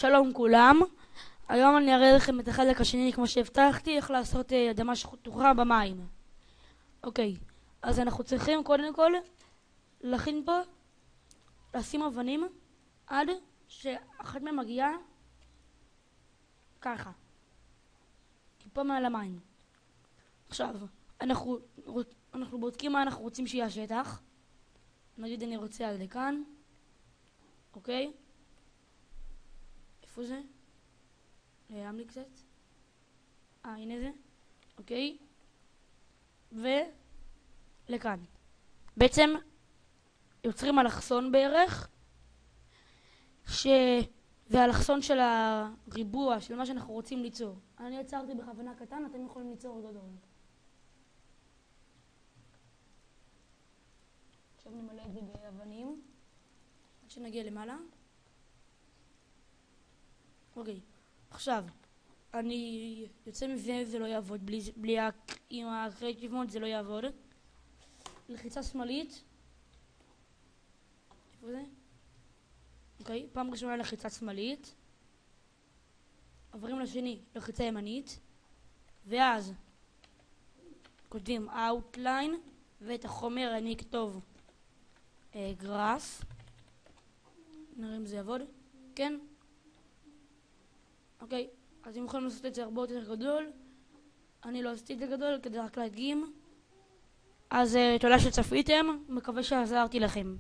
שלום כולם, היום אני אראה לכם את החלק השני כמו שהבטחתי, איך לעשות אדמה שטוחה במים. אוקיי, אז אנחנו צריכים קודם כל להכין פה, לשים אבנים עד שאחת מהן מגיעה ככה, טיפה מעל המים. עכשיו, אנחנו בודקים מה אנחנו רוצים שיהיה השטח. נגיד אני רוצה עד לכאן, אוקיי? איפה זה? נעלם לי קצת. הנה זה. אוקיי. ולכאן. בעצם יוצרים אלכסון בערך, זה אלכסון של הריבוע, של מה שאנחנו רוצים ליצור. אני יצרתי בכוונה קטן, אתם יכולים ליצור גדול. עכשיו נמלא את זה באבנים, עד שנגיע למעלה. אוקיי, עכשיו, אני יוצא מזה, זה לא יעבוד, עם הקריאטיב מוד זה לא יעבוד. לחיצה שמאלית. איפה זה? אוקיי, פעם ראשונה לחיצה שמאלית. עוברים לשני, לחיצה ימנית. ואז כותבים outline, ואת החומר אני אכתוב grass. נראה אם זה יעבוד. כן? אוקיי, אז אם יכולים לעשות את זה הרבה יותר גדול, אני לא עשיתי את זה גדול כדי רק להדגים. אז תודה שצפיתם, מקווה שעזרתי לכם.